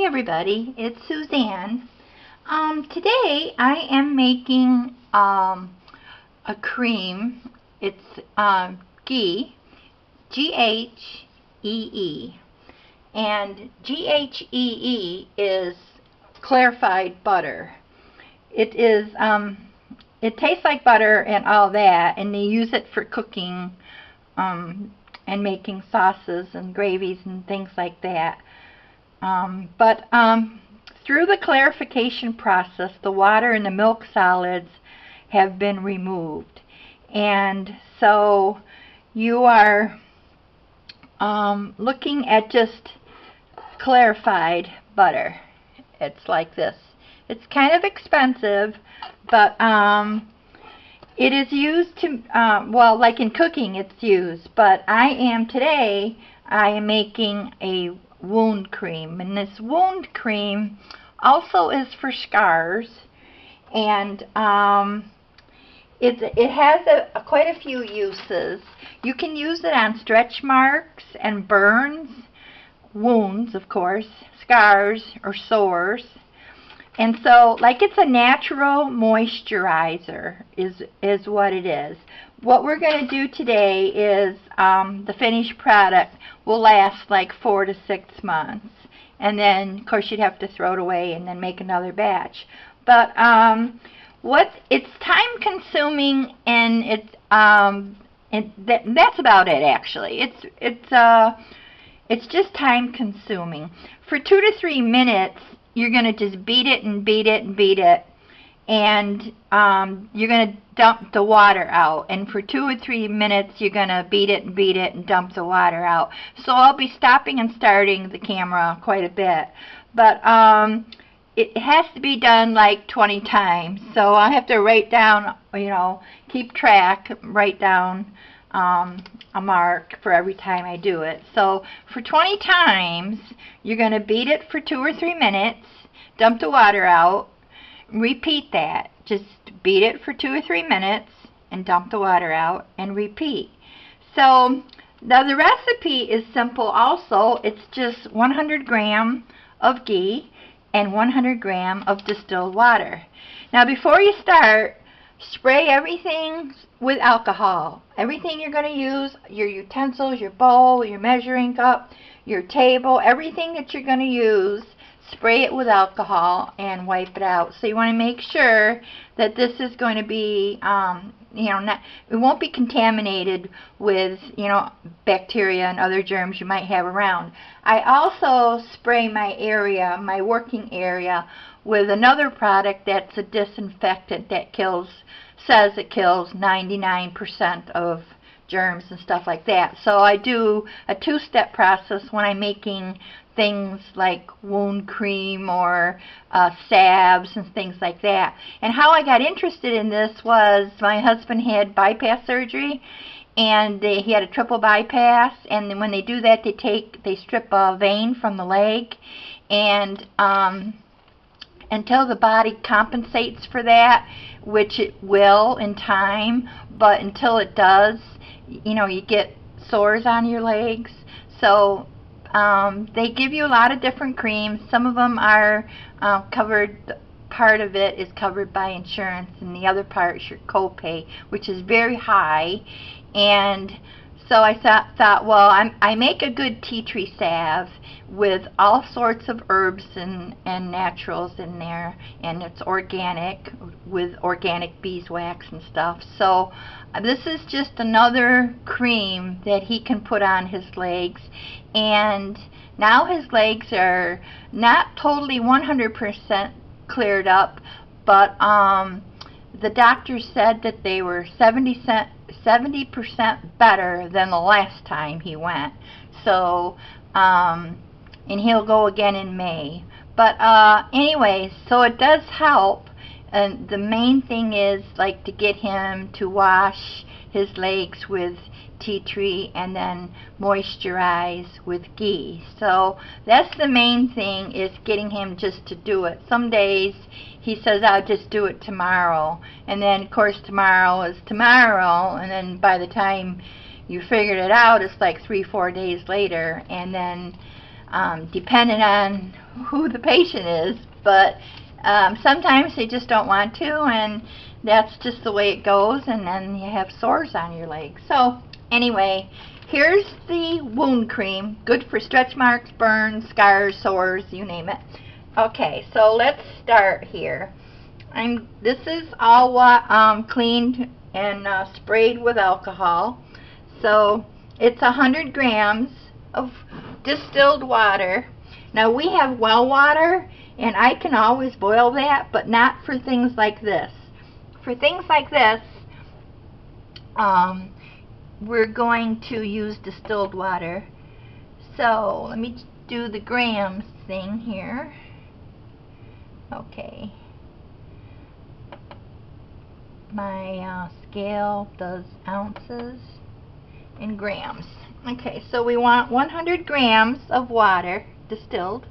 Everybody, it's Suzanne. Today I am making a cream. It's Ghee, G-H-E-E, and G-H-E-E is clarified butter. It is it tastes like butter and all that, and they use it for cooking and making sauces and gravies and things like that. But through the clarification process, the water and the milk solids have been removed. And so you are looking at just clarified butter. It's like this. It's kind of expensive, but it is used to, well, like in cooking it's used. But today I am making a wound cream, and this wound cream also is for scars, and it has quite a few uses. You can use it on stretch marks and burns, wounds of course, scars or sores. And so, like, it's a natural moisturizer is what it is. What we're going to do today is the finished product will last like 4 to 6 months. And then, of course, you'd have to throw it away and then make another batch. But it's time consuming, and that's about it actually. It's just time consuming. For 2 to 3 minutes, you're going to just beat it and beat it and beat it, and you're going to dump the water out. And for 2 or 3 minutes, you're going to beat it and beat it and dump the water out. So I'll be stopping and starting the camera quite a bit. But it has to be done like 20 times. So I have to write down, keep track, write down a mark for every time I do it. So for 20 times, you're going to beat it for 2 or 3 minutes, dump the water out, repeat that. Just beat it for 2 or 3 minutes and dump the water out and repeat. So now the recipe is simple also. It's just 100 grams of ghee and 100 grams of distilled water. Now before you start, spray everything with alcohol. Everything you're going to use, your utensils, your bowl, your measuring cup, your table, everything that you're going to use, spray it with alcohol and wipe it out. So you want to make sure that this is going to be, it won't be contaminated with, bacteria and other germs you might have around. I also spray my area, my working area, with another product that's a disinfectant that says it kills 99% of germs and stuff like that. So I do a 2-step process when I'm making things like wound cream or salves and things like that. And how I got interested in this was my husband had bypass surgery, and he had a triple bypass, and then when they do that, they strip a vein from the leg, and until the body compensates for that, which it will in time, but until it does, you get sores on your legs. So they give you a lot of different creams. Some of them are covered, part of it is covered by insurance, and the other part is your copay, which is very high. And so I thought, well, I make a good tea tree salve with all sorts of herbs and naturals in there, and it's organic, with organic beeswax and stuff. So this is just another cream that he can put on his legs, and now his legs are not totally 100% cleared up, but the doctor said that they were 70% better than the last time he went. So, and he'll go again in May. But anyway, so it does help. And the main thing is like to get him to wash his legs with tea tree and then moisturize with ghee. So that's the main thing, is getting him just to do it. Some days he says, I'll just do it tomorrow, and then of course tomorrow is tomorrow, and then by the time you figured it out, it's like 3-4 days later. And then depending on who the patient is, but sometimes they just don't want to, and that's just the way it goes, and then you have sores on your legs. So anyway, here's the wound cream, good for stretch marks, burns, scars, sores, you name it. Okay, so let's start here. This is all cleaned and sprayed with alcohol. So it's 100 grams of distilled water. Now we have well water, and I can always boil that, but not for things like this. For things like this, we're going to use distilled water. So let me do the grams thing here. Okay. My scale does ounces and grams. Okay, so we want 100 grams of water, distilled.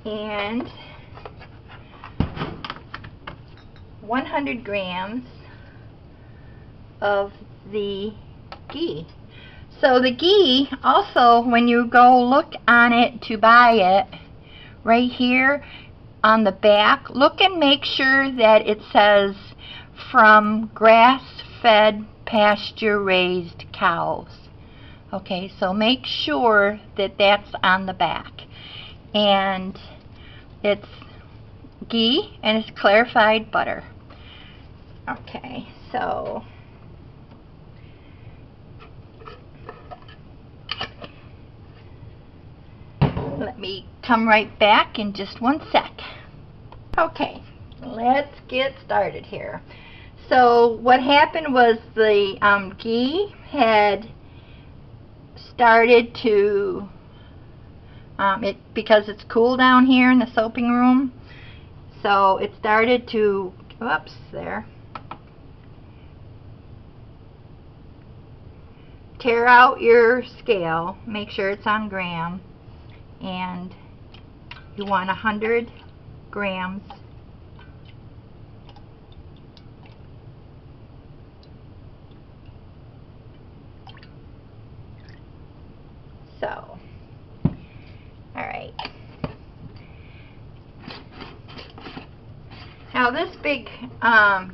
And 100 grams of the ghee. So the ghee, also, when you go look on it to buy it, right here on the back, look and make sure that it says from grass-fed pasture-raised cows. Okay, so make sure that that's on the back. And it's ghee, and it's clarified butter. Okay, so let me come right back in just one sec. Okay, let's get started here. So what happened was the ghee had started to because it's cool down here in the soaping room, so it started to, oops, there, tear out your scale, make sure it's on gram, and you want 100 grams so. Alright. Now this big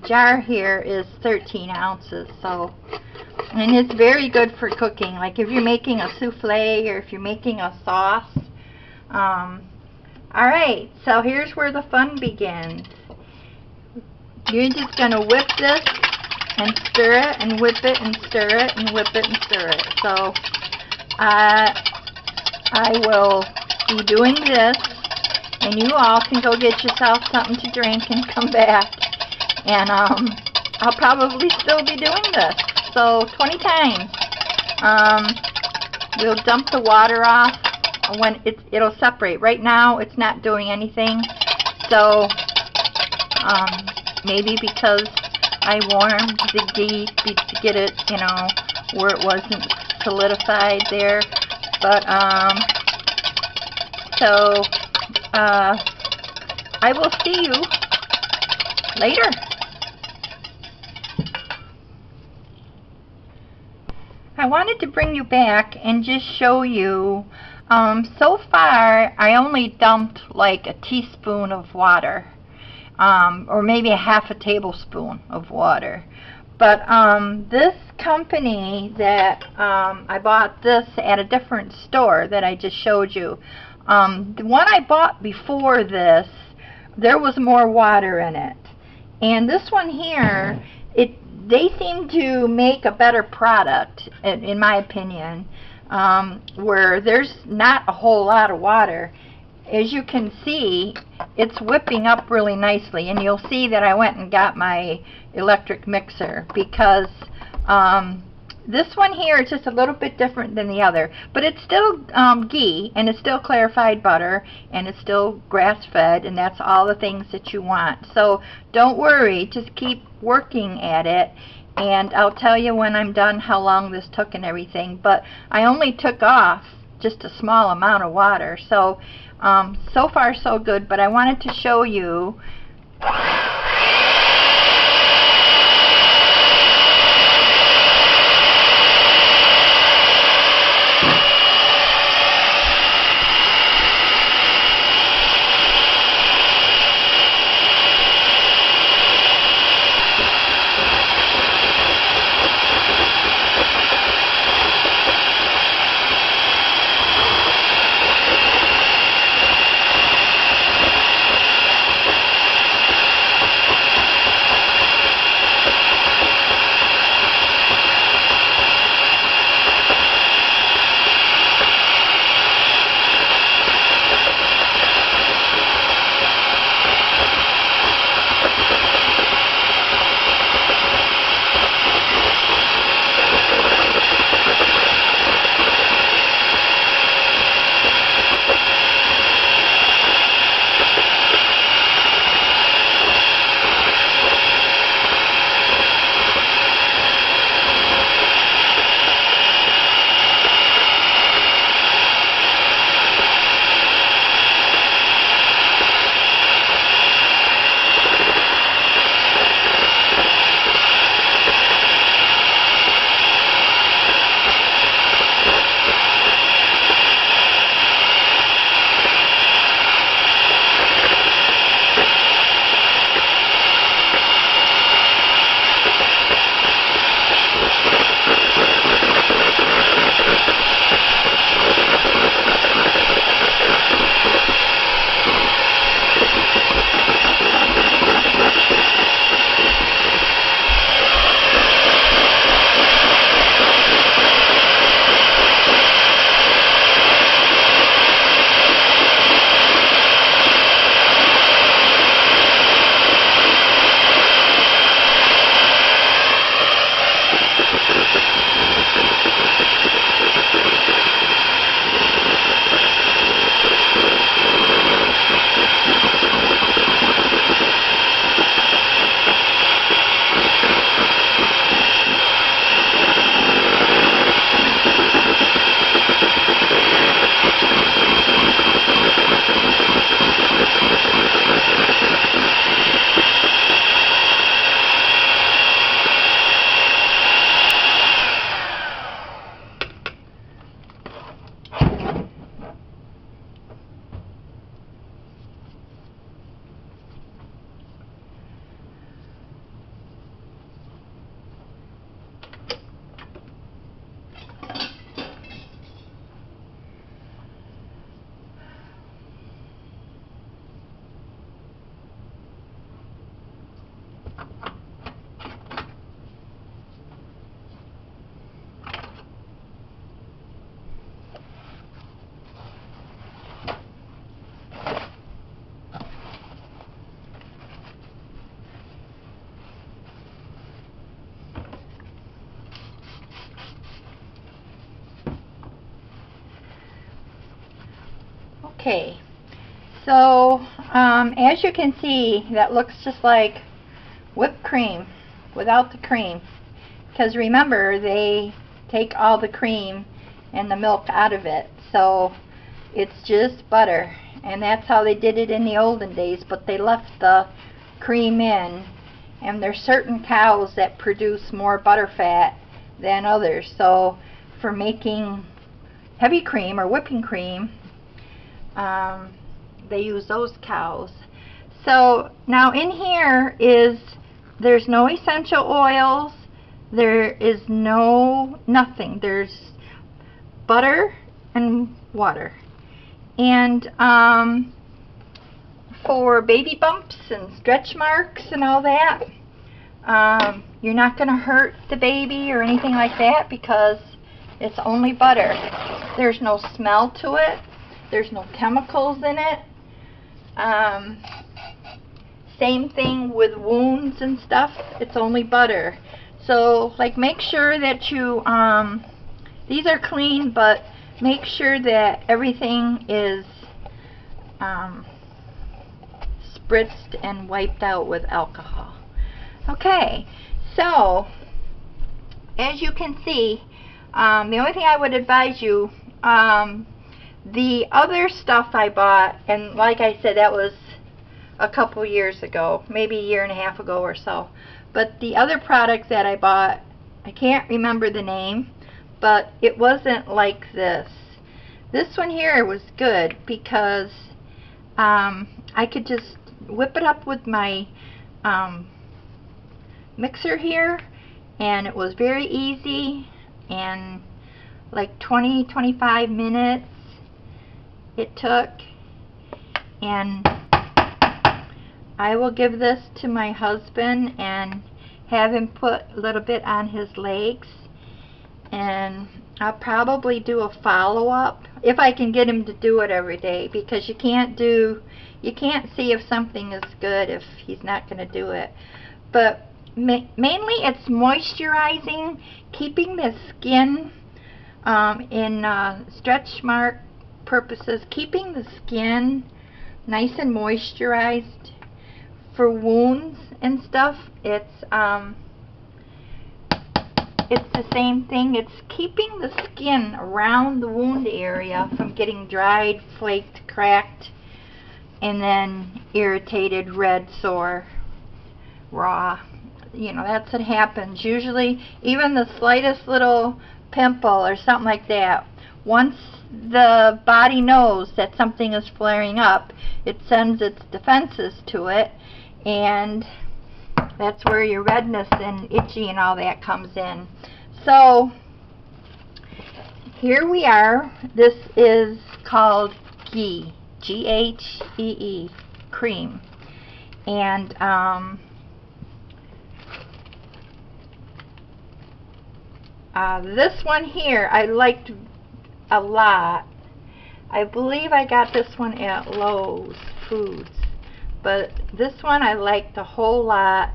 jar here is 13 ounces, so, and it's very good for cooking, like if you're making a souffle or if you're making a sauce. Alright, so here's where the fun begins. You're just going to whip this and stir it and whip it and stir it and whip it and stir it. So I will be doing this, and you all can go get yourself something to drink and come back, and I'll probably still be doing this. So 20 times. We'll dump the water off when it'll separate. Right now it's not doing anything, so maybe because I warmed the ghee to get it, you know, where it wasn't solidified there, but so I will see you later. I wanted to bring you back and just show you, so far I only dumped like a teaspoon of water, or maybe a half a tablespoon of water. But this company that I bought this at a different store that I just showed you, the one I bought before this, there was more water in it. And this one here, they seem to make a better product, in my opinion, where there's not a whole lot of water. as you can see, it's whipping up really nicely, and you'll see that I went and got my electric mixer because this one here is just a little bit different than the other, but it's still ghee, and it's still clarified butter, and it's still grass-fed, and that's all the things that you want. So don't worry, just keep working at it, and I'll tell you when I'm done how long this took and everything. But I only took off just a small amount of water, so so far so good. But I wanted to show you Okay, so as you can see, that looks just like whipped cream without the cream, because remember, they take all the cream and the milk out of it, so it's just butter. And that's how they did it in the olden days, but they left the cream in, and there's certain cows that produce more butter fat than others, so for making heavy cream or whipping cream, they use those cows. So now in here there's no essential oils, there is nothing. There's butter and water. And for baby bumps and stretch marks and all that, you're not going to hurt the baby or anything like that because it's only butter. There's no smell to it. There's no chemicals in it. Same thing with wounds and stuff. It's only butter. So, like, make sure that you, these are clean, but make sure that everything is spritzed and wiped out with alcohol. Okay, so as you can see, the only thing I would advise you, the other stuff I bought, and like I said, that was a couple years ago, maybe a year and a half ago or so, but the other products that I bought, I can't remember the name, but it wasn't like this. This one here was good because I could just whip it up with my mixer here, and it was very easy, and like 20-25 minutes it took. And I will give this to my husband and have him put a little bit on his legs, and I'll probably do a follow-up if I can get him to do it every day, because you can't see if something is good if he's not going to do it. But mainly it's moisturizing, keeping the skin in stretch mark purposes, keeping the skin nice and moisturized. For wounds and stuff, it's the same thing. It's keeping the skin around the wound area from getting dried, flaked, cracked, and then irritated, red, sore, raw. You know, that's what happens. Usually, even the slightest little pimple or something like that, once the body knows that something is flaring up, it sends its defenses to it, and that's where your redness and itchy and all that comes in. So here we are. This is called Ghee, G-H-E-E, cream. And this one here I liked a lot. I believe I got this one at Lowe's Foods, but this one I liked a whole lot.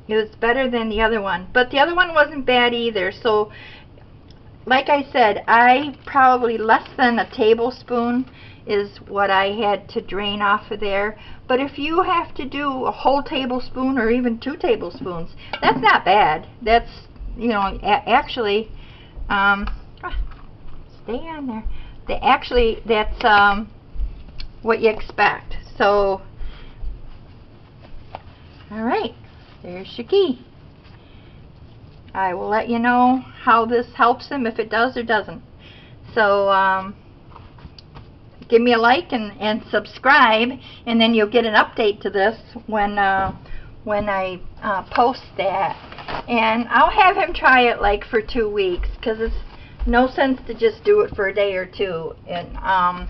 It was better than the other one, but the other one wasn't bad either. So like I said, I probably less than a tablespoon is what I had to drain off of there. But if you have to do a whole tablespoon or even 2 tablespoons, that's not bad. That's, you know, actually stay on there. That's what you expect. So, all right, there's your Ghee. I will let you know how this helps him, if it does or doesn't. So, give me a like and subscribe, and then you'll get an update to this when I post that. And I'll have him try it like for 2 weeks, because it's no sense to just do it for a day or two. And a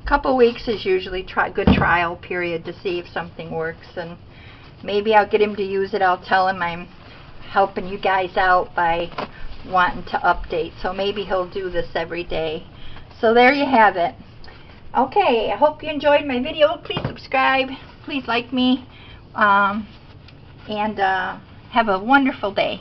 couple weeks is usually good trial period to see if something works. And maybe I'll get him to use it. I'll tell him I'm helping you guys out by wanting to update. So maybe he'll do this every day. So there you have it. Okay, I hope you enjoyed my video. Please subscribe. Please like me. And have a wonderful day.